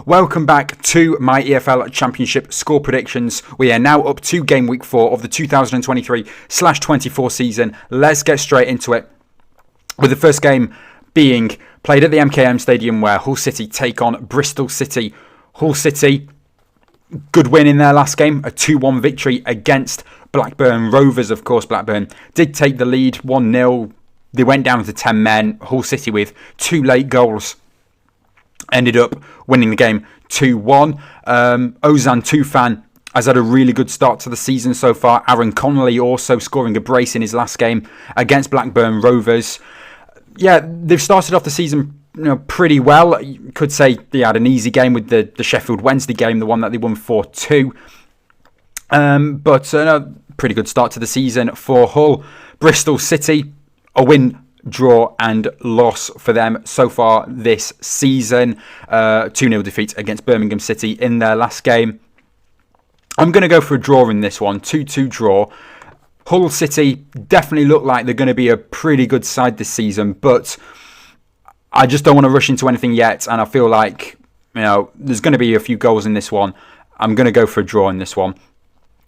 Welcome back to my EFL Championship score predictions. We are now up to game week 4 of the 2023/24 season. Let's get straight into it, with the first game being played at the MKM Stadium, where Hull City take on Bristol City. Hull City, good win in their last game, a 2-1 victory against Blackburn Rovers. Of course, Blackburn did take the lead 1-0. They went down to 10 men. Hull City, with 2 late goals, ended up winning the game 2-1. Ozan Tufan has had a really good start to the season so far. Aaron Connolly also scoring a brace in his last game against Blackburn Rovers. Yeah, they've started off the season pretty well. You could say they had an easy game with the Sheffield Wednesday game, the one that they won 4-2. But pretty good start to the season for Hull. Bristol City, a win, draw and loss for them so far this season. 2-0 defeat against Birmingham City in their last game. I'm going to go for a draw in this one, 2-2 draw. Hull City definitely look like they're going to be a pretty good side this season, but I just don't want to rush into anything yet, and I feel like there's going to be a few goals in this one. I'm going to go for a draw in this one.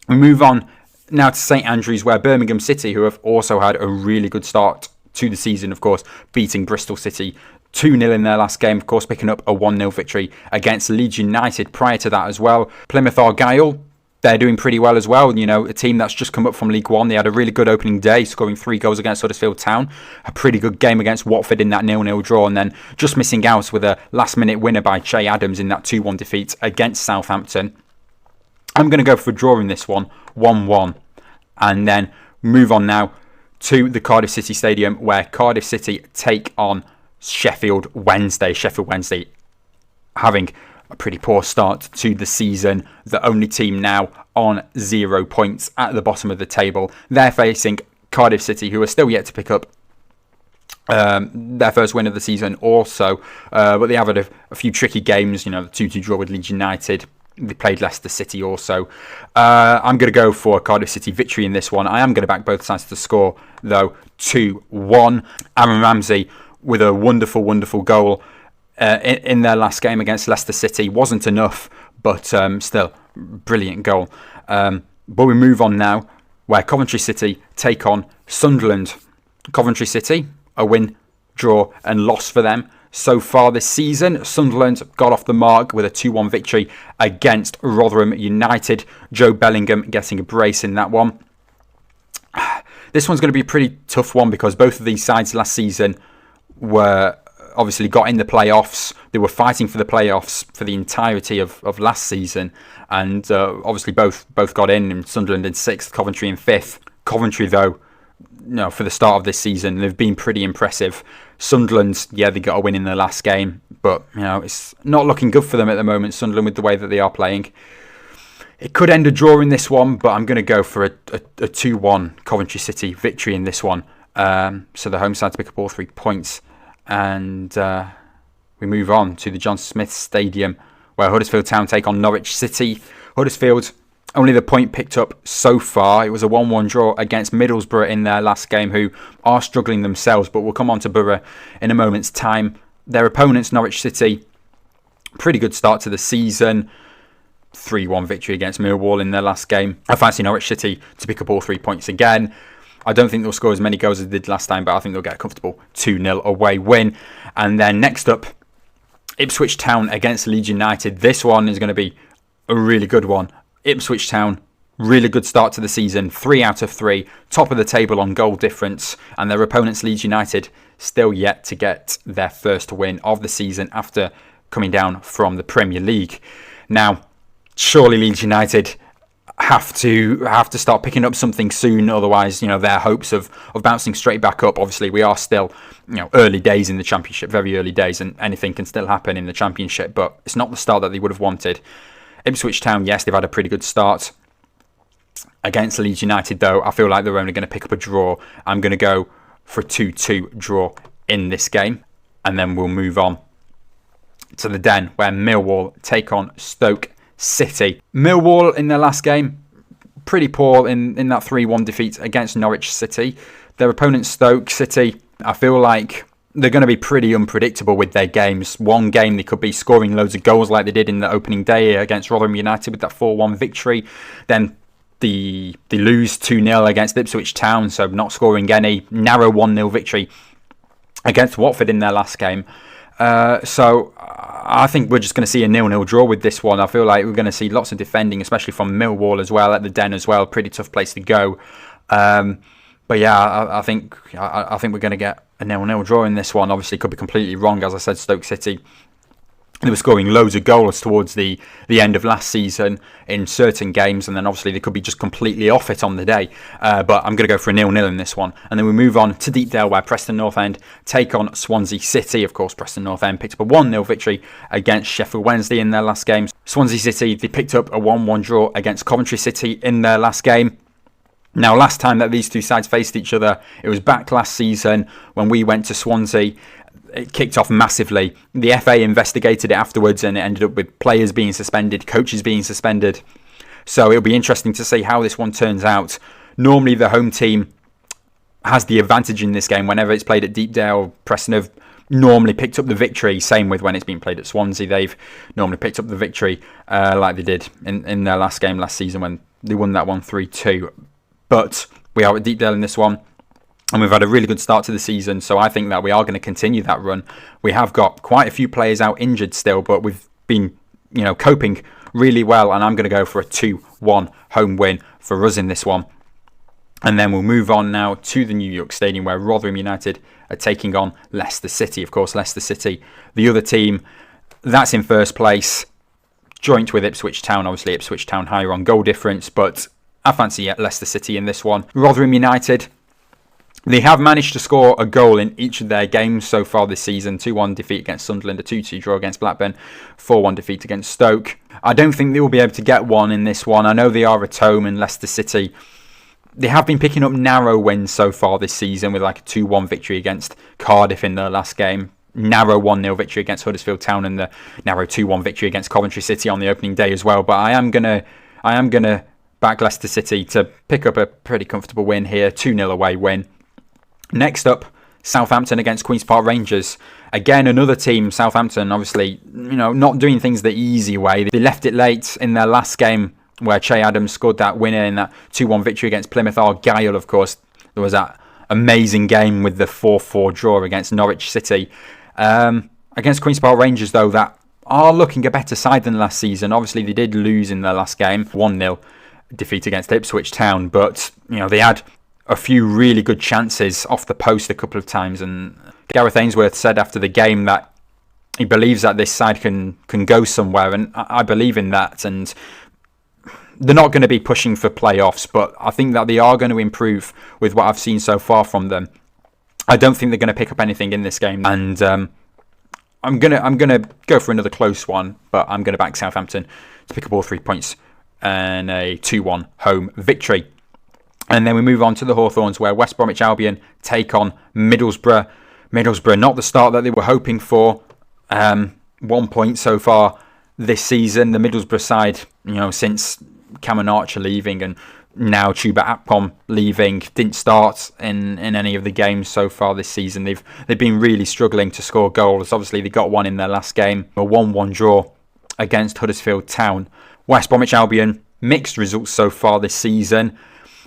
We move on now to St Andrews, where Birmingham City, who have also had a really good start to the season, of course, beating Bristol City 2-0 in their last game, of course, picking up a 1-0 victory against Leeds United prior to that as well. Plymouth Argyle, they're doing pretty well as well. A team that's just come up from League One. They had a really good opening day, scoring 3 goals against Huddersfield Town. A pretty good game against Watford in that 0-0 draw, and then just missing out with a last-minute winner by Che Adams in that 2-1 defeat against Southampton. I'm going to go for a draw in this one, 1-1. And then move on now to the Cardiff City Stadium, where Cardiff City take on Sheffield Wednesday. Sheffield Wednesday having a pretty poor start to the season. The only team now on 0 points at the bottom of the table. They're facing Cardiff City, who are still yet to pick up their first win of the season also. But they have had a few tricky games, the 2-2 draw with Leeds United. They played Leicester City also. I'm going to go for a Cardiff City victory in this one. I am going to back both sides to score, though, 2-1. Aaron Ramsey with a wonderful, wonderful goal in their last game against Leicester City. Wasn't enough, but still, brilliant goal. But we move on now, where Coventry City take on Sunderland. Coventry City, a win, draw and loss for them so far this season. Sunderland got off the mark with a 2-1 victory against Rotherham United. Joe Bellingham getting a brace in that one. This one's going to be a pretty tough one, because both of these sides last season were obviously got in the playoffs. They were fighting for the playoffs for the entirety of last season, and obviously both got in Sunderland in 6th, Coventry in 5th. Coventry, though, for the start of this season, they've been pretty impressive. Sunderland, yeah, they got a win in their last game, but it's not looking good for them at the moment, Sunderland, with the way that they are playing. It could end a draw in this one, but I'm going to go for a 2-1 Coventry City victory in this one. So the home side to pick up all 3 points. And we move on to the John Smith Stadium, where Huddersfield Town take on Norwich City. Huddersfield, only the point picked up so far. It was a 1-1 draw against Middlesbrough in their last game, who are struggling themselves, but we'll come on to Borough in a moment's time. Their opponents, Norwich City, pretty good start to the season. 3-1 victory against Millwall in their last game. I fancy Norwich City to pick up all 3 points again. I don't think they'll score as many goals as they did last time, but I think they'll get a comfortable 2-0 away win. And then next up, Ipswich Town against Leeds United. This one is going to be a really good one. Ipswich Town, really good start to the season. 3 out of 3, top of the table on goal difference. And their opponents, Leeds United, still yet to get their first win of the season after coming down from the Premier League. Now, surely Leeds United have to start picking up something soon, otherwise their hopes of bouncing straight back up. Obviously, we are still early days in the Championship, very early days, and anything can still happen in the Championship, but it's not the start that they would have wanted. Ipswich Town, yes, they've had a pretty good start against Leeds United, though. I feel like they're only going to pick up a draw. I'm going to go for a 2-2 draw in this game, and then we'll move on to the Den, where Millwall take on Stoke City. Millwall in their last game, pretty poor in that 3-1 defeat against Norwich City. Their opponent, Stoke City, I feel like they're going to be pretty unpredictable with their games. One game they could be scoring loads of goals like they did in the opening day against Rotherham United with that 4-1 victory. Then they lose 2-0 against Ipswich Town, so not scoring any. Narrow 1-0 victory against Watford in their last game. So I think we're just going to see a 0-0 draw with this one. I feel like we're going to see lots of defending, especially from Millwall as well, at the Den as well. Pretty tough place to go. But yeah, I think we're going to get a 0-0 draw in this one. Obviously, could be completely wrong. As I said, Stoke City, they were scoring loads of goals towards the end of last season in certain games, and then obviously they could be just completely off it on the day. But I'm going to go for a 0-0 in this one. And then we move on to Deepdale, where Preston North End take on Swansea City. Of course, Preston North End picked up a 1-0 victory against Sheffield Wednesday in their last game. Swansea City, they picked up a 1-1 draw against Coventry City in their last game. Now, last time that these two sides faced each other, it was back last season when we went to Swansea. It kicked off massively. The FA investigated it afterwards, and it ended up with players being suspended, coaches being suspended. So it'll be interesting to see how this one turns out. Normally, the home team has the advantage in this game. Whenever it's played at Deepdale, Preston have normally picked up the victory. Same with when it's been played at Swansea. They've normally picked up the victory like they did in their last game last season when they won that one 3-2. But we are at Deepdale in this one, and we've had a really good start to the season, so I think that we are going to continue that run. We have got quite a few players out injured still, but we've been, coping really well, and I'm going to go for a 2-1 home win for us in this one. And then we'll move on now to the New York Stadium, where Rotherham United are taking on Leicester City. Of course, Leicester City, the other team that's in first place, joint with Ipswich Town. Obviously, Ipswich Town higher on goal difference, but I fancy Leicester City in this one. Rotherham United, they have managed to score a goal in each of their games so far this season. 2-1 defeat against Sunderland, a 2-2 draw against Blackburn, 4-1 defeat against Stoke. I don't think they will be able to get one in this one. I know they are at home, and Leicester City, they have been picking up narrow wins so far this season, with like a 2-1 victory against Cardiff in their last game. Narrow 1-0 victory against Huddersfield Town, and the narrow 2-1 victory against Coventry City on the opening day as well. But I am gonna back Leicester City to pick up a pretty comfortable win here, 2-0 away win. Next up, Southampton against Queen's Park Rangers. Again, another team, Southampton, obviously, not doing things the easy way. They left it late in their last game where Che Adams scored that winner in that 2-1 victory against Plymouth Argyle. Of course, there was that amazing game with the 4-4 draw against Norwich City. Against Queen's Park Rangers, though, that are looking a better side than last season. Obviously, they did lose in their last game, 1-0 defeat against Ipswich Town, but they had a few really good chances off the post a couple of times, and Gareth Ainsworth said after the game that he believes that this side can go somewhere, and I believe in that. And they're not going to be pushing for playoffs, but I think that they are going to improve with what I've seen so far from them. I don't think they're going to pick up anything in this game, and I'm gonna go for another close one, but I'm going to back Southampton to pick up all 3 points and a 2-1 home victory. And then we move on to the Hawthorns, where West Bromwich Albion take on Middlesbrough. Middlesbrough, not the start that they were hoping for. 1 point so far this season. The Middlesbrough side, since Cameron Archer leaving and now Chuba Akpom leaving, didn't start in any of the games so far this season. They've been really struggling to score goals. Obviously, they got one in their last game, a 1-1 draw against Huddersfield Town. West Bromwich Albion, mixed results so far this season.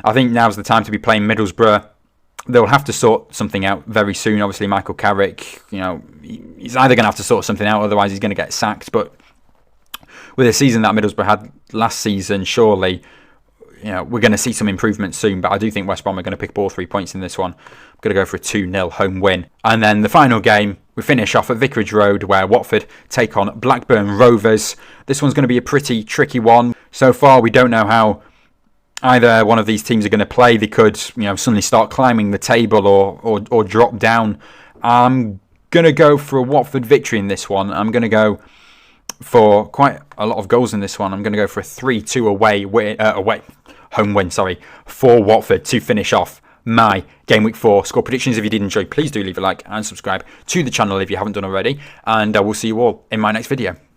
I think now's the time to be playing Middlesbrough. They'll have to sort something out very soon. Obviously, Michael Carrick, he's either going to have to sort something out, otherwise he's going to get sacked. But with the season that Middlesbrough had last season, surely, we're going to see some improvement soon. But I do think West Brom are going to pick up all 3 points in this one. I'm going to go for a 2-0 home win. And then the final game, we finish off at Vicarage Road, where Watford take on Blackburn Rovers. This one's going to be a pretty tricky one. So far, we don't know how either one of these teams are going to play. They could, suddenly start climbing the table or drop down. I'm going to go for a Watford victory in this one. I'm going to go for quite a lot of goals in this one. I'm going to go for a 3-2 home win, for Watford to finish off my Game Week 4 score predictions. If you did enjoy, please do leave a like and subscribe to the channel if you haven't done already. And I will see you all in my next video.